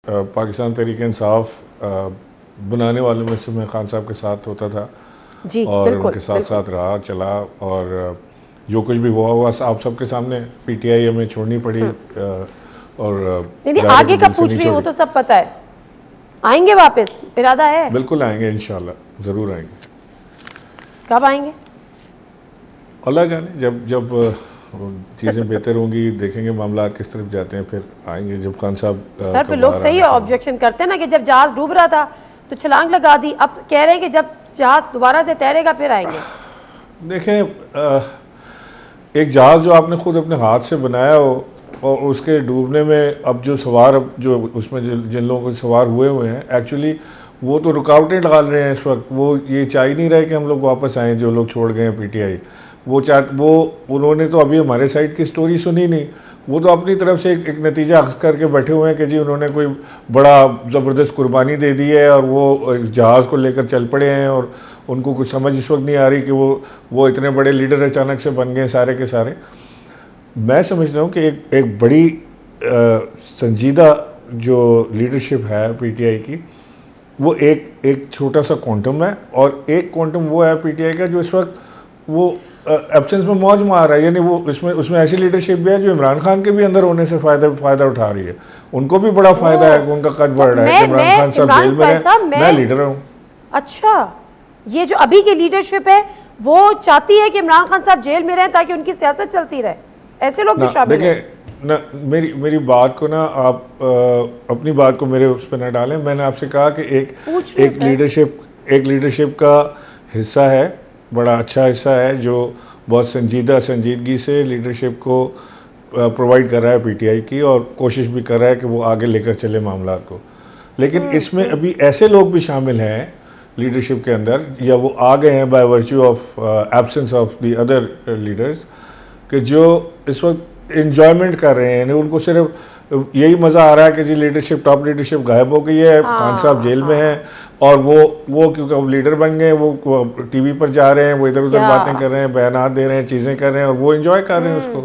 पाकिस्तान तहरीक इंसाफ बनाने वालों में से मैं खान साहब के साथ होता था जी, और बिल्कुल, उनके साथ साथ रहा चला, और जो कुछ भी हुआ आप सबके सामने। पीटीआई हमें छोड़नी पड़ी और नहीं आगे का पूछ रही हूँ, वो तो सब पता है। आएंगे वापस, इरादा है? बिल्कुल आएंगे, इंशाल्लाह ज़रूर आएंगे। कब आएंगे? अल्लाह जाने, जब जब चीज़ें बेहतर होंगी, देखेंगे मामला किस तरफ जाते हैं, फिर आएंगे जब खान साहब। सर फिर लोग सही ऑब्जेक्शन करते हैं ना कि जब जहाज डूब रहा था तो छलांग लगा दी, अब कह रहे हैं कि जब जहाज दोबारा से तैरेगा फिर आएंगे। देखें, एक जहाज जो आपने खुद अपने हाथ से बनाया हो और उसके डूबने में अब जो सवार, जो उसमें जिन लोगों को सवार हुए हैं, एक्चुअली वो तो रुकावटें डाल रहे हैं इस वक्त। वो ये चाह ही नहीं रहे कि हम लोग वापस आएँ, जो लोग छोड़ गए हैं पीटीआई। वो उन्होंने तो अभी हमारे साइड की स्टोरी सुनी नहीं, वो तो अपनी तरफ से एक नतीजा अख्ज़ करके बैठे हुए हैं कि जी उन्होंने कोई बड़ा ज़बरदस्त कुर्बानी दे दी है और वो जहाज़ को लेकर चल पड़े हैं, और उनको कुछ समझ इस वक्त नहीं आ रही कि वो इतने बड़े लीडर अचानक से बन गए सारे के सारे। मैं समझता हूँ कि एक बड़ी संजीदा जो लीडरशिप है पीटीआई की, वो एक छोटा सा क्वांटम है, और एक क्वांटम वो है पीटीआई का जो इस वक्त वो एब्सेंस में मौज मार रहा है। यानी वो उसमें ऐसी लीडरशिप भी है जो इमरान खान के भी अंदर होने से फायदा उठा रही है। उनको भी बड़ा फायदा है कि उनका कद बढ़ रहा है। इमरान खान साहब जेल में है, मैं लीडर हूँ। अच्छा, ये जो अभी की लीडरशिप है वो चाहती है कि इमरान खान साहब जेल में रहें ताकि उनकी सियासत चलती रहे, ऐसे लोग भी शामिल हैं? ना, मेरी बात को ना आप अपनी बात को मेरे उस पर ना डालें। मैंने आपसे कहा कि एक लीडरशिप का हिस्सा है, बड़ा अच्छा हिस्सा है, जो बहुत संजीदगी से लीडरशिप को प्रोवाइड कर रहा है पीटीआई की, और कोशिश भी कर रहा है कि वो आगे लेकर चले मामला को। लेकिन इसमें अभी ऐसे लोग भी शामिल हैं लीडरशिप के अंदर, या वो आ गए हैं by virtue of absence of the other leaders, कि जो इस वक्त इंजॉयमेंट कर रहे हैं। उनको सिर्फ यही मज़ा आ रहा है कि जी टॉप लीडरशिप गायब हो गई है, खान साहब जेल में हैं, और वो क्योंकि अब लीडर बन गए, वो टीवी पर जा रहे हैं, वो इधर उधर बातें कर रहे हैं, बयानात दे रहे हैं, चीज़ें कर रहे हैं, और वो इंजॉय कर रहे हैं उसको।